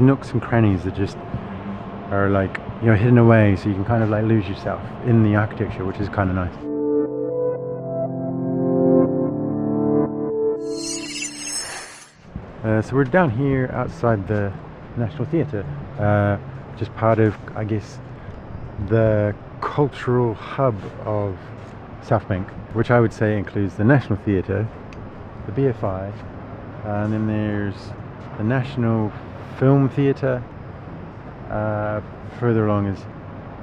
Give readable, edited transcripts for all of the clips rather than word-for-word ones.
nooks and crannies that just are like, you know, hidden away, so you can kind of like lose yourself in the architecture, which is kind of nice. So we're down here outside the National Theatre, just part of, I guess, the cultural hub of Southbank, which I would say includes the National Theatre, the BFI, and then there's the National Film Theatre. Further along is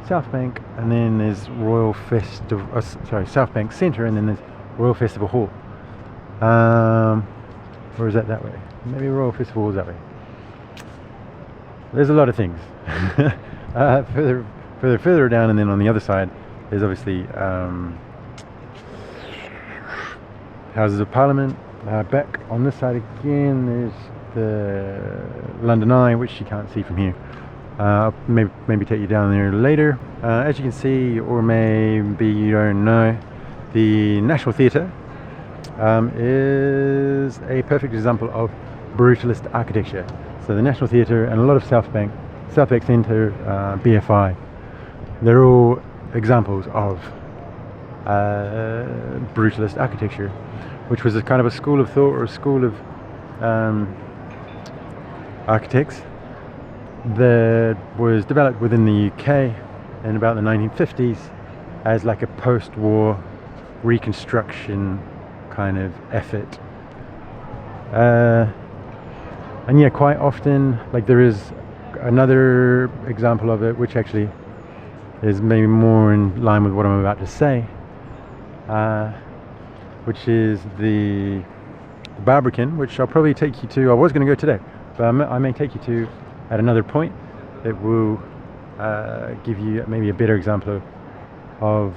Southbank, and then there's Royal Festival. Southbank Centre, and then there's Royal Festival Hall. Or is that way? Maybe Royal Festival Hall is that way. There's a lot of things. Further down, and then on the other side, there's obviously Houses of Parliament. Back on this side again, there's the London Eye, which you can't see from here. Maybe take you down there later. As you can see, or maybe you don't know, the National Theatre is a perfect example of brutalist architecture. So the National Theatre and a lot of Southbank Centre, BFI, they're all examples of brutalist architecture, which was a kind of a school of thought, or a school of architects that was developed within the UK in about the 1950s as like a post-war reconstruction kind of effort. And yeah, quite often, like, there is another example of it, which actually is maybe more in line with what I'm about to say, which is the Barbican, which I'll probably take you to. I was going to go today, but I may take you to at another point that will give you maybe a better example of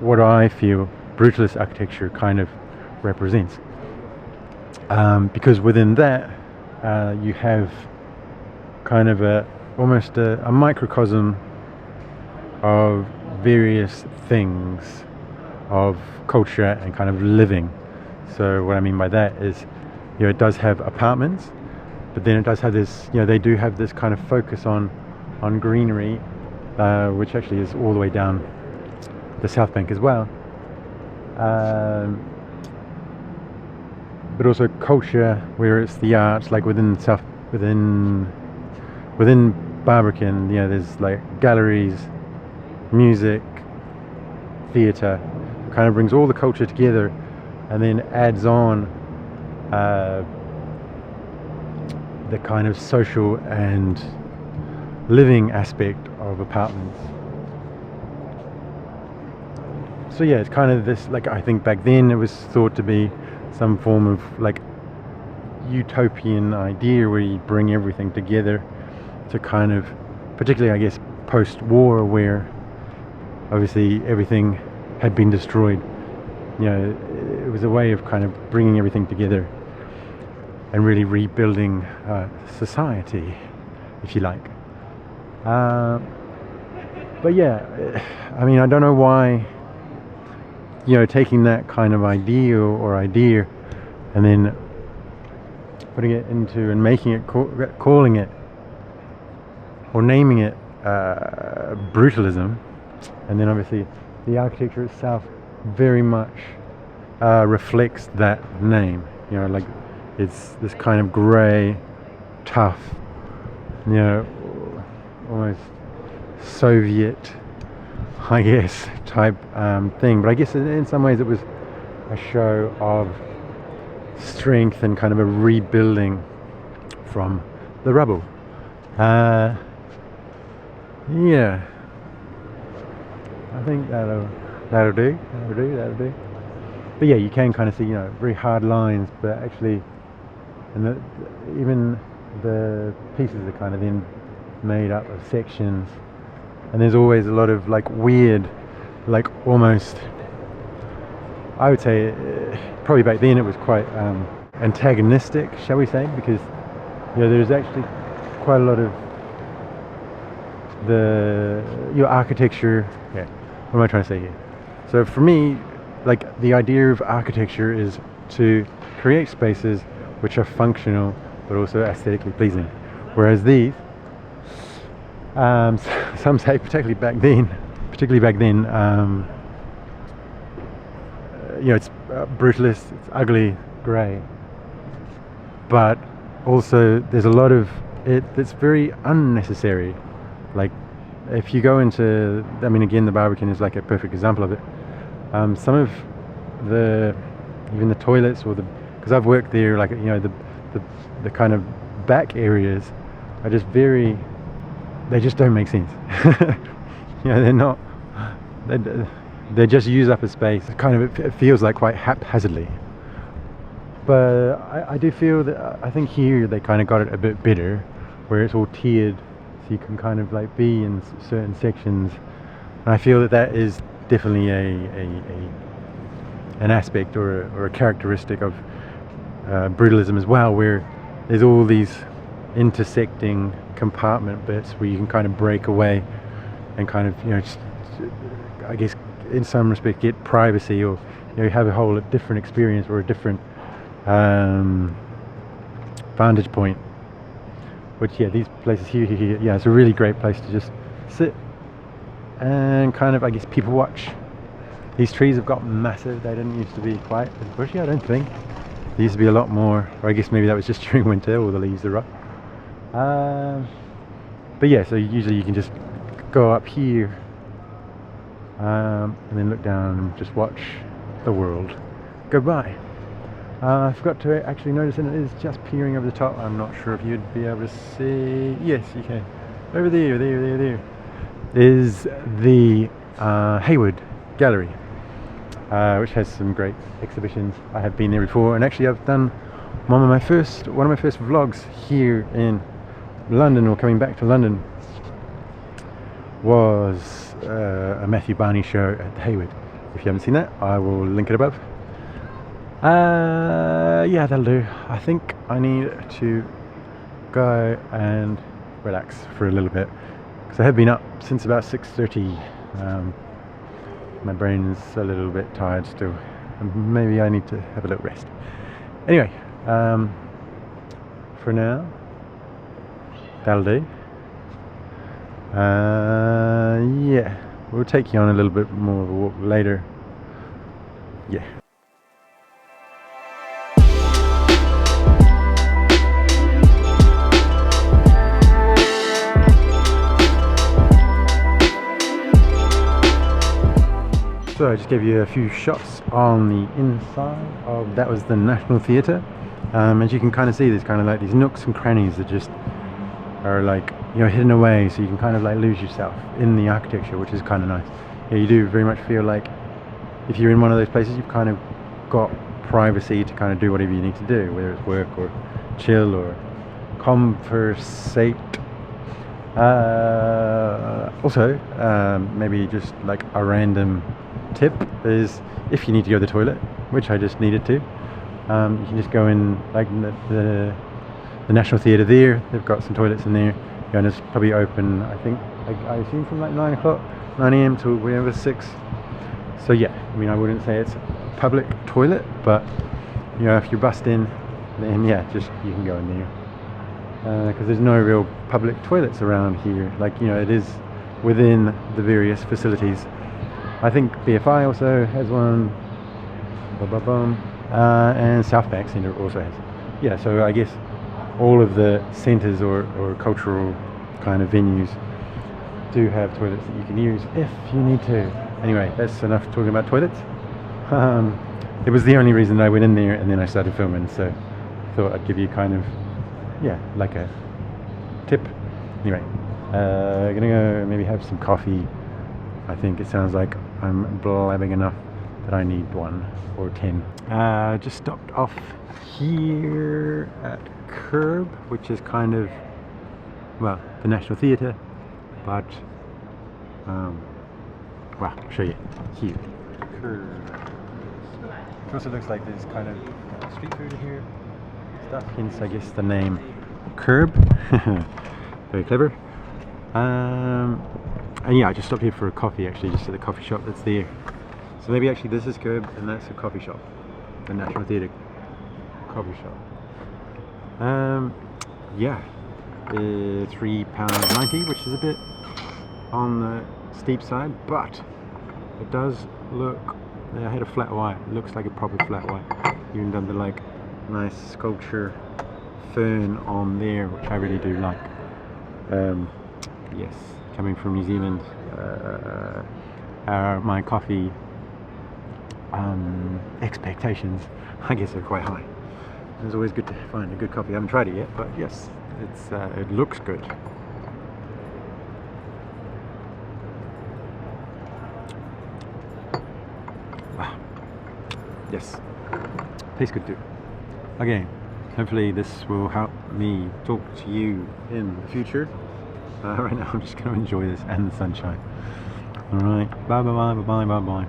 what I feel brutalist architecture kind of represents. Because within that, you have kind of almost a microcosm of various things of culture and kind of living. So what I mean by that is, you know, it does have apartments, but then it does have this, you know, they do have this kind of focus on greenery, which actually is all the way down the South Bank as well. But also culture, where it's the arts, like within Barbican, you know, there's like galleries, music, theatre, kind of brings all the culture together, and then adds on the kind of social and living aspect of apartments. So yeah, it's kind of this, like, I think back then it was thought to be some form of like utopian idea where you bring everything together to kind of, particularly I guess post-war, where obviously everything had been destroyed. You know, it was a way of kind of bringing everything together and really rebuilding society, if you like. But yeah, I mean, I don't know why, you know, taking that kind of idea and then putting it into and making it, calling it or naming it brutalism, and then obviously the architecture itself very much reflects that name. You know, like, it's this kind of grey, tough, you know, almost Soviet, I guess, type thing. But I guess in some ways it was a show of strength and kind of a rebuilding from the rubble. Yeah, I think that'll do. But yeah, you can kind of see, you know, very hard lines, but actually, and even the pieces are kind of then made up of sections, and there's always a lot of like weird, like almost, I would say probably back then it was quite antagonistic, shall we say, because, you know, there's actually quite a lot of your architecture. Yeah, what am I trying to say here? So for me, like, the idea of architecture is to create spaces which are functional but also aesthetically pleasing, Whereas these, some say, particularly back then, it's brutalist, it's ugly, grey, but also there's a lot of it that's very unnecessary. Like, if you go into, I mean, again, the Barbican is like a perfect example of it. Some of even the toilets, or because I've worked there, like, the kind of back areas are just they just don't make sense. They're not, they just use up a space. It feels like quite haphazardly. But I do feel that, I think here they kind of got it a bit better, where it's all tiered, so you can kind of like be in certain sections. And I feel that is definitely an aspect or a characteristic of brutalism as well, where there's all these intersecting compartment bits where you can kind of break away and kind of, just, I guess, in some respect, get privacy, or have a whole different experience, or a different vantage point. Which, these places here, it's a really great place to just sit and kind of, I guess, people watch. These trees have got massive. They didn't used to be quite as bushy, I don't think. There used to be a lot more, or I guess maybe that was just during winter, all the leaves are up. But yeah, so usually you can just go up here and then look down and just watch the world go by. I forgot to actually notice, and it is just peering over the top. I'm not sure if you'd be able to see. Yes, you can. Over there is the Hayward Gallery, which has some great exhibitions. I have been there before, and actually I've done one of my first vlogs here in London, or coming back to London, was a Matthew Barney show at the Hayward. If you haven't seen that, I will link it above. That'll do. I think I need to go and relax for a little bit, because I have been up since about 6:30. My brain's a little bit tired still, and maybe I need to have a little rest. Anyway, for now, that'll do. We'll take you on a little bit more of a walk later. So I just gave you a few shots on the inside of, that was the National Theatre. As you can kind of see, there's kind of like these nooks and crannies that just are like, hidden away, so you can kind of like lose yourself in the architecture, which is kind of nice. You do very much feel like if you're in one of those places, you've kind of got privacy to kind of do whatever you need to do, whether it's work or chill or conversate. Also, maybe just like a random tip is, if you need to go to the toilet, which I just needed to, you can just go in, like the National Theatre there, they've got some toilets in there, and it's probably open, I think, I assume from like 9 AM to whenever 6. So I mean, I wouldn't say it's a public toilet, but if you're bussed in, then just you can go in there, because there's no real public toilets around here. Like, it is within the various facilities. I think BFI also has one, and Southbank Centre also has. So I guess all of the centres or cultural kind of venues do have toilets that you can use if you need to. Anyway, that's enough talking about toilets. It was the only reason I went in there, and then I started filming, so I thought I'd give you kind of, like a tip. Anyway, gonna go maybe have some coffee. I think it sounds like I'm blabbing enough that I need 1 or 10. Just stopped off here at Curb, which is kind of, well, the National Theatre, but I'll show you here. Curb. It also looks like there's kind of street food here, stuff, hence I guess the name Curb. Very clever. And I just stopped here for a coffee, actually, just at the coffee shop that's there. So maybe actually this is Curb and that's a coffee shop, the National Theatre coffee shop. is £3.90, which is a bit on the steep side, but it does look, I had a flat white, it looks like a proper flat white. Even done the like nice sculpture fern on there, which I really do like. Yes, coming from New Zealand, my coffee expectations, I guess, are quite high. It's always good to find a good coffee. I haven't tried it yet, but yes, it looks good. Yes, tastes good too. Again, hopefully this will help me talk to you in the future. Right now I'm just going to enjoy this and the sunshine. Alright, bye bye bye bye bye bye.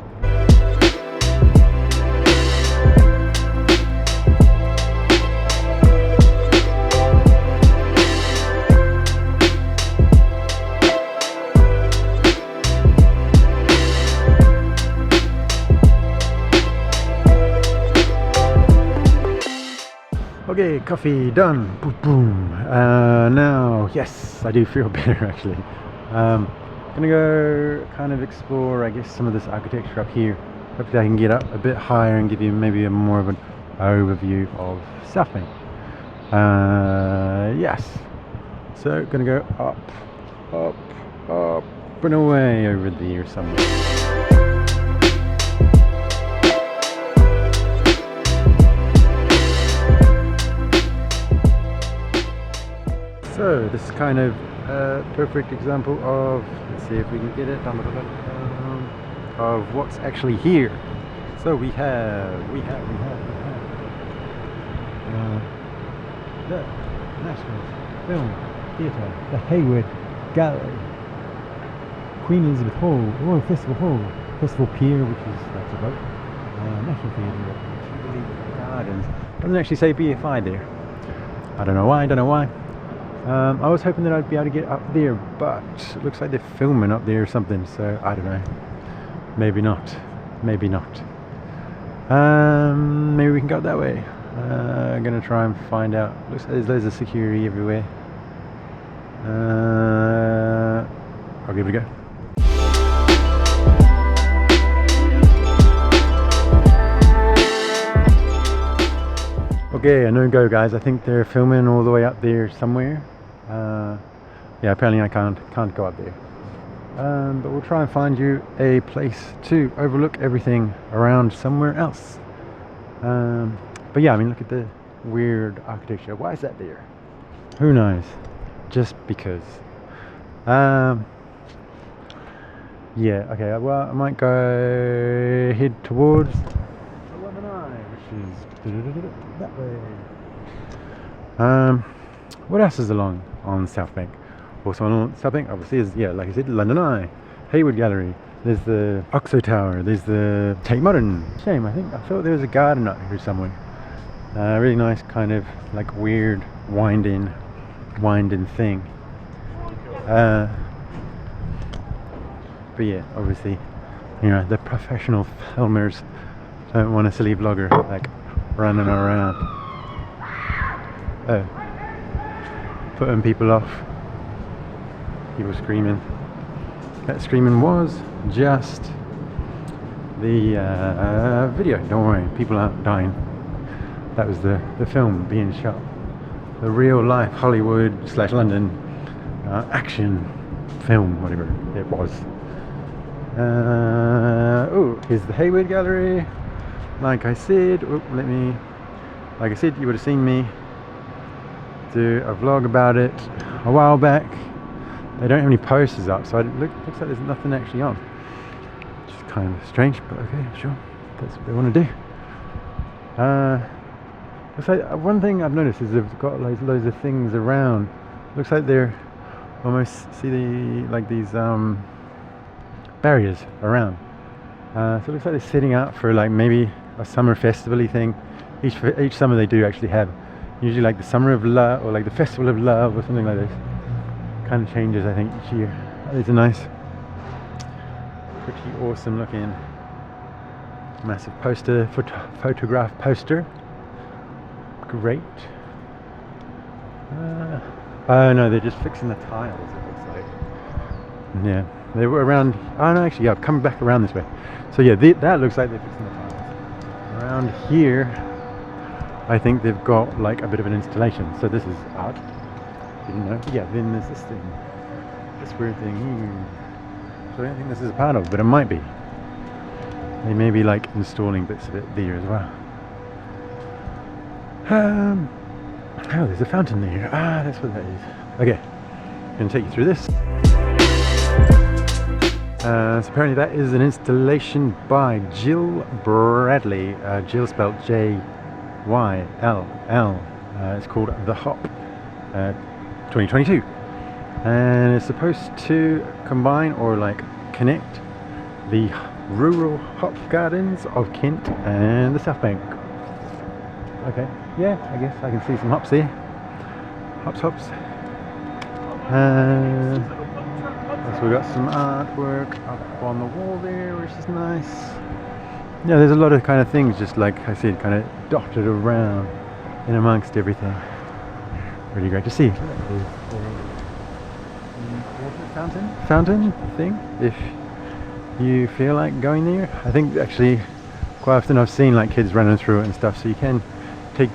Okay, coffee done. Boom, boom. Now, yes, I do feel better actually. Gonna go kind of explore, I guess, some of this architecture up here. Hopefully I can get up a bit higher and give you maybe a more of an overview of Southbank. Yes. So, gonna go up, up, up and away over there somewhere. So this is kind of a perfect example of, let's see if we can get it, of what's actually here. So we have the National Film Theatre, the Hayward Gallery, Queen Elizabeth Hall, Royal Festival Hall, Festival Pier, which is, that's a boat, National Theatre, Jubilee Gardens. Doesn't actually say BFI there. I don't know why. I was hoping that I'd be able to get up there, but it looks like they're filming up there or something, so I don't know. Maybe not. Maybe we can go that way. I'm gonna try and find out. Looks like there's loads of security everywhere. I'll give it a go. Okay, a no-go, guys. I think they're filming all the way up there somewhere. Yeah, apparently I can't go up there. But we'll try and find you a place to overlook everything around somewhere else. But yeah, I mean, look at the weird architecture. Why is that there? Who knows? Just because. Yeah, okay, well, I might go head towards London Eye, which is that way. What else is along on Southbank? Also on Southbank, obviously, is, yeah, like I said, London Eye, Hayward Gallery. There's the Oxo Tower. There's the Tate Modern. Shame, I thought there was a garden up here somewhere. Really nice, kind of like weird winding thing. But yeah, obviously, you know, the professional filmers don't want a silly vlogger like running around. Oh, putting people off. People screaming. That screaming was just the video. Don't worry, people aren't dying. That was the film being shot. The real life Hollywood / London action film, whatever it was. Oh, here's the Hayward Gallery. Like I said, like I said, you would have seen me do a vlog about it a while back. They don't have any posters up, so it looks like there's nothing actually on. Which is kind of strange, but okay, sure. That's what they want to do. Looks like one thing I've noticed is they've got loads of things around. Looks like they're almost these barriers around. So it looks like they're setting up for like maybe a summer festival-y thing. Each summer they do actually have usually like the Summer of Love or like the Festival of Love or something like this. Kind of changes, I think, each year. It's a nice, pretty awesome looking massive poster, photograph poster. Great. Oh no, they're just fixing the tiles, it looks like. Yeah, they were around. Oh no, actually, yeah, I've come back around this way. So yeah, that looks like they're fixing the tiles. Around here, I think they've got like a bit of an installation. So this is art. Didn't know. Yeah, then there's this thing, this weird thing here. So I don't think this is a part of, but it might be. They may be like installing bits of it there as well. Oh, there's a fountain there. Ah, that's what that is. Okay, I'm going to take you through this. So apparently that is an installation by Jill Bradley. Jill spelled J-Y-L-L. It's called The Hop 2022. And it's supposed to combine or like connect the rural hop gardens of Kent and the Southbank. Okay, yeah, I guess I can see some hops there. Hops. So we've got some artwork up on the wall there, which is nice. Yeah, there's a lot of kind of things, just like I said, kind of dotted around in amongst everything. Really great to see. Fountain thing, if you feel like going there. I think actually quite often I've seen like kids running through it and stuff, so you can take,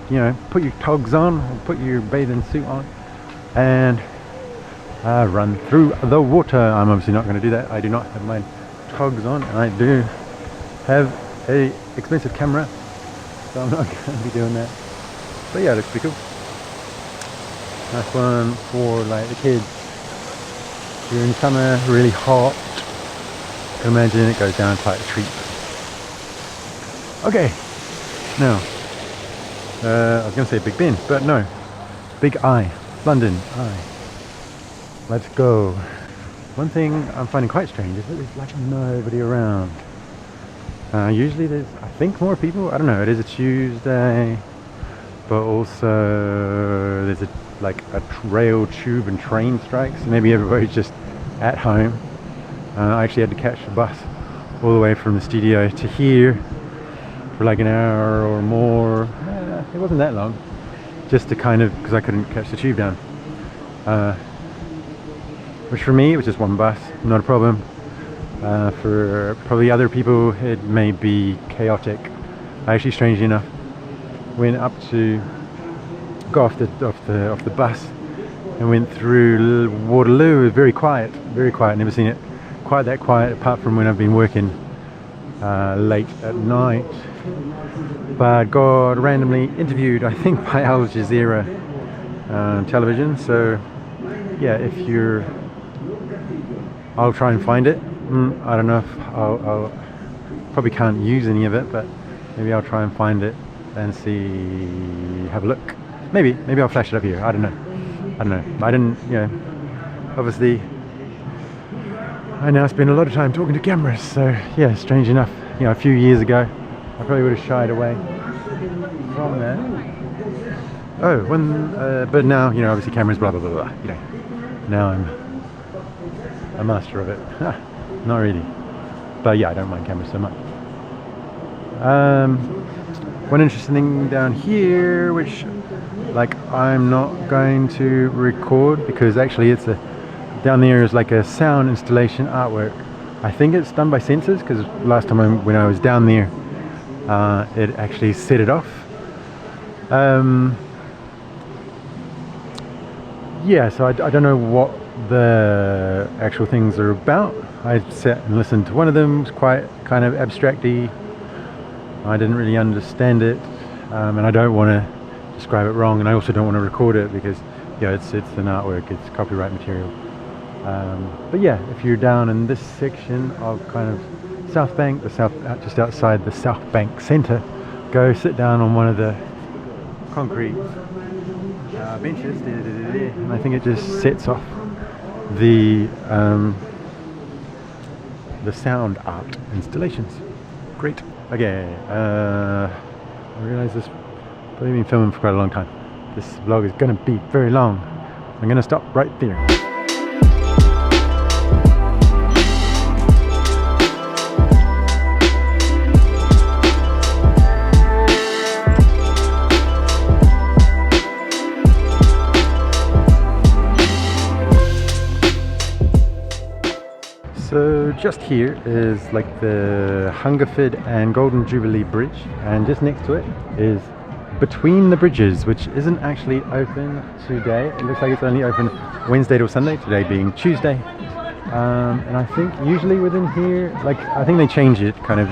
put your togs on, or put your bathing suit on and run through the water. I'm obviously not going to do that. I do not have my togs on, and I do have a expensive camera, so I'm not going to be doing that. But yeah, it looks pretty cool. Nice one for like the kids. During summer, really hot. I can imagine it goes down to like a treat. Okay, now I was going to say Big Ben, but no, Big I, London Eye. Let's go. One thing I'm finding quite strange is that there's like nobody around. Usually there's, I think, more people. I don't know. It is a Tuesday, but also there's a rail, tube, and train strikes. So maybe everybody's just at home. I actually had to catch the bus all the way from the studio to here for like an hour or more. It wasn't that long, just to kind of, because I couldn't catch the tube down. Which for me, it was just one bus, not a problem. For probably other people, it may be chaotic. I actually, strangely enough, went up to go off the bus and went through Waterloo. It was very quiet, never seen it quite that quiet apart from when I've been working late at night. But got randomly interviewed, I think, by Al Jazeera television. So yeah, if you're, I'll try and find it. I don't know if I'll probably can't use any of it, but maybe I'll try and find it and see, have a look. Maybe I'll flash it up here. I don't know. I didn't, obviously I now spend a lot of time talking to cameras, so yeah, strange enough, a few years ago I probably would have shied away from that. Oh, but now, obviously cameras, blah blah blah blah, now I'm a master of it. Not really, but yeah, I don't mind cameras so much. One interesting thing down here, which I'm not going to record, because actually down there is like a sound installation artwork. I think it's done by sensors, because last time when I was down there, it actually set it off. Yeah, so I don't know what the actual things are about. I sat and listened to one of them. It was quite kind of abstract-y. I didn't really understand it, and I don't want to describe it wrong, and I also don't want to record it because it's an artwork, it's copyright material. But yeah, if you're down in this section of kind of Southbank, just outside the Southbank Centre, go sit down on one of the concrete benches, and I think it just sets off the sound art installations. Great. Okay, I realise this probably been filming for quite a long time. This vlog is going to be very long. I'm going to stop right there. So just here is like the Hungerford and Golden Jubilee Bridge, and just next to it is Between the Bridges, which isn't actually open today. It looks like it's only open Wednesday to Sunday, today being Tuesday. And I think usually within here, like I think they change it kind of,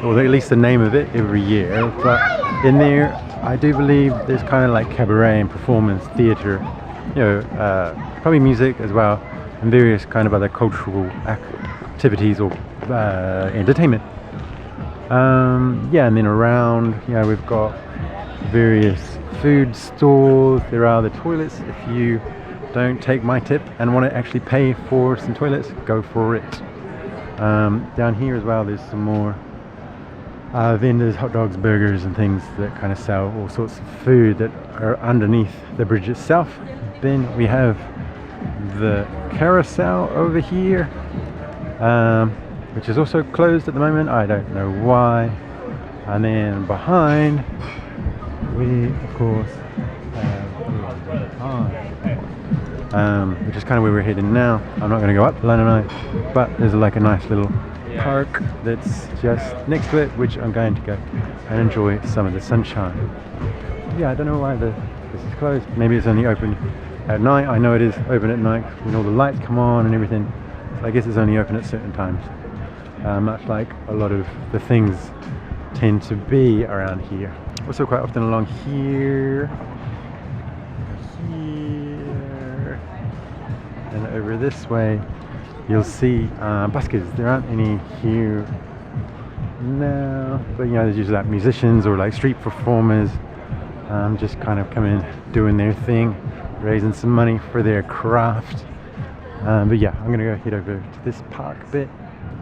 or at least the name of it every year, but in there I do believe there's kind of like cabaret and performance theatre, you know, probably music as well, and various kind of other cultural activities or entertainment. Yeah, and then around, you know, we've got various food stalls. There are the toilets. If you don't take my tip and want to actually pay for some toilets, go for it. Down here as well, there's some more vendors, hot dogs, burgers and things that kind of sell all sorts of food that are underneath the bridge itself. Then we have the carousel over here, which is also closed at the moment. I don't know why. And then behind we of course have which is kind of where we're heading now. I'm not going to go up London Eye, but there's like a nice little park that's just next to it, which I'm going to go and enjoy some of the sunshine. Yeah, I don't know why this is closed. Maybe it's only open at night. I know it is open at night when all the lights come on and everything. So I guess it's only open at certain times. Much like a lot of the things tend to be around here. Also quite often along here, and over this way you'll see buskers. There aren't any here now, but you know, there's usually like musicians or like street performers just kind of coming, doing their thing, raising some money for their craft. But yeah, I'm gonna go head over to this park bit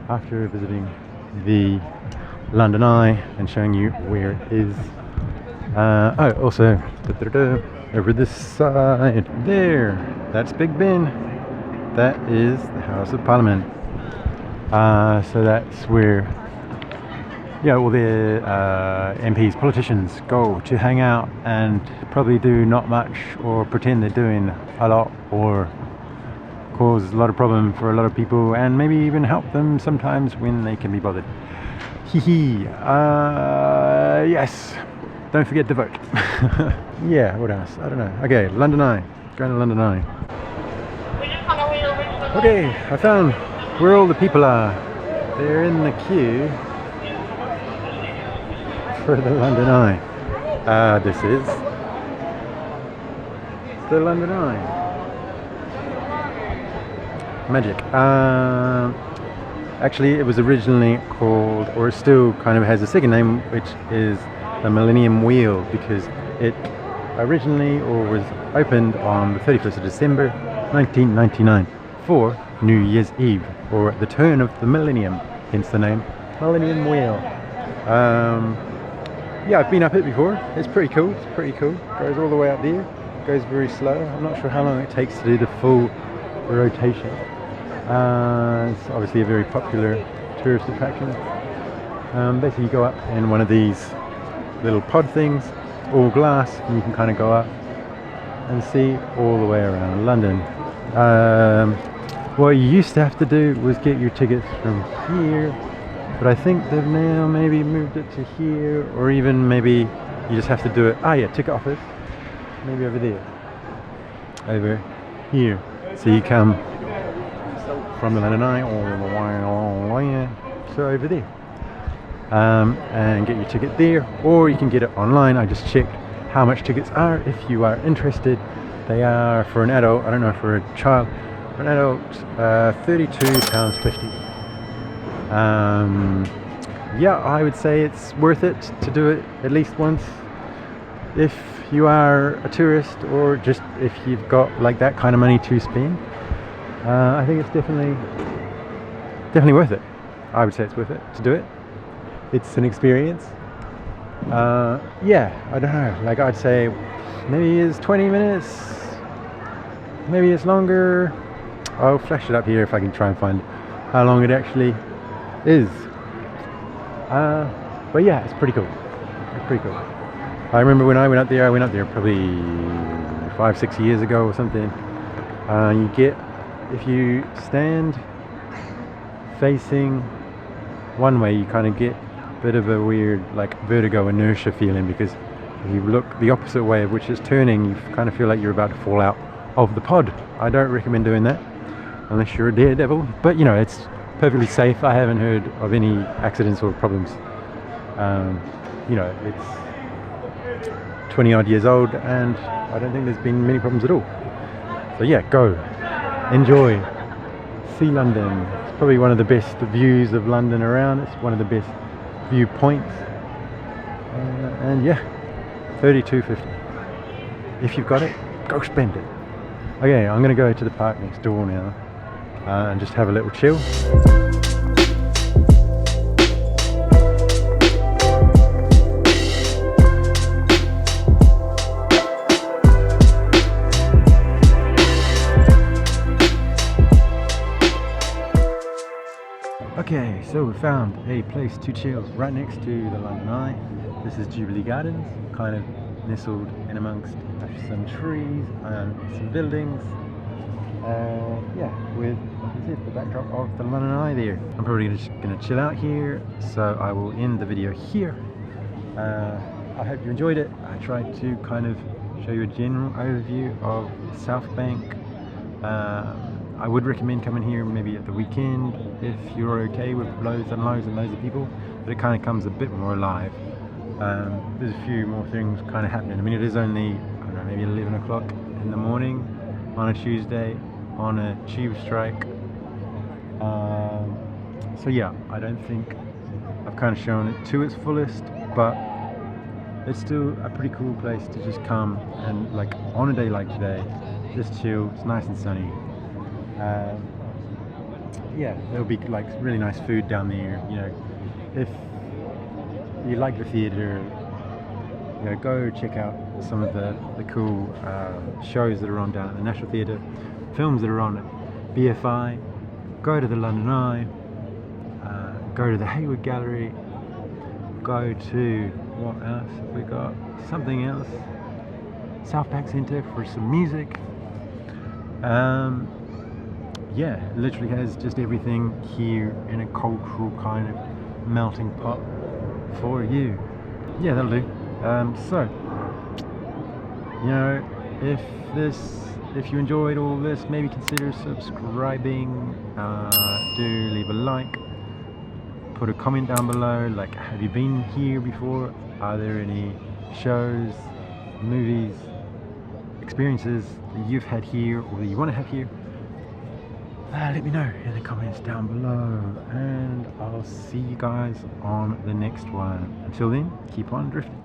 after visiting the London Eye and showing you where it is. Oh, also over this side there, that's Big Ben. That is the House of Parliament. So that's where, you know, all the MPs, politicians go to hang out and probably do not much or pretend they're doing a lot, or cause a lot of problem for a lot of people, and maybe even help them sometimes when they can be bothered. Hee. Yes, don't forget to vote. Yeah, what else? I don't know. Okay, London Eye. Going to London Eye. Okay, I found where all the people are. They're in the queue for the London Eye. This is the London Eye. Magic. Actually, it was originally called, or it still kind of has a second name, which is the Millennium Wheel, because it originally was opened on the 31st of December 1999 for New Year's Eve, or the turn of the millennium, hence the name Millennium Wheel. Yeah, I've been up it before. It's pretty cool. It's pretty cool. Goes all the way up there. Goes very slow. I'm not sure how long it takes to do the full rotation. It's obviously a very popular tourist attraction. Basically you go up in one of these little pod things, all glass, and you can kind of go up and see all the way around London. What you used to have to do was get your tickets from here, but I think they've now maybe moved it to here, or even maybe you just have to do it, yeah, ticket office, maybe over there, over here. So you come from the London Eye all the way so over there, and get your ticket there, or you can get it online. I just checked how much tickets are if you are interested. They are, for an adult, I don't know, for a child, for an adult, £32.50. Yeah, I would say it's worth it to do it at least once if you are a tourist, or just if you've got like that kind of money to spend. I think it's definitely worth it. I would say it's worth it to do it. It's an experience. Yeah, I don't know, like I'd say maybe it's 20 minutes, maybe it's longer. I'll flash it up here if I can try and find how long it actually is. But yeah, it's pretty cool. It's pretty cool. I remember when I went up there probably 5-6 years ago or something. You get, if you stand facing one way, you kind of get a bit of a weird like vertigo inertia feeling, because if you look the opposite way of which it's turning, you kind of feel like you're about to fall out of the pod. I don't recommend doing that unless you're a daredevil, but you know, it's perfectly safe. I haven't heard of any accidents or problems. You know, it's 20 odd years old and I don't think there's been many problems at all. So yeah, go, enjoy, see London. It's probably one of the best views of London around. It's one of the best viewpoints. And yeah, $32.50. If you've got it, go spend it. Okay, I'm gonna go to the park next door now and just have a little chill. Okay, so we found a place to chill right next to the London Eye. This is Jubilee Gardens, kind of nestled in amongst some trees and some buildings. Yeah, with, like I said, the backdrop of the London Eye there. I'm probably just going to chill out here, so I will end the video here. I hope you enjoyed it. I tried to kind of show you a general overview of Southbank. I would recommend coming here maybe at the weekend if you're okay with loads and loads and loads of people, but it kind of comes a bit more alive. There's a few more things kind of happening. I mean, it is only, I don't know, maybe 11 o'clock in the morning on a Tuesday on a tube strike. So yeah, I don't think I've kind of shown it to its fullest, but it's still a pretty cool place to just come and, like, on a day like today, just chill. It's nice and sunny. Yeah, there'll be like really nice food down there. You know, if you like the theatre, you know, go check out some of the cool shows that are on down at the National Theatre, films that are on at BFI. Go to the London Eye, go to the Hayward Gallery, go to, what else have we got? Something else, Southbank Centre for some music. Yeah, it literally has just everything here in a cultural kind of melting pot for you. Yeah, that'll do. So, you know, if you enjoyed all this, maybe consider subscribing. Do leave a like. Put a comment down below, like, have you been here before? Are there any shows, movies, experiences that you've had here or that you want to have here? Let me know in the comments down below, and I'll see you guys on the next one. Until then, keep on drifting.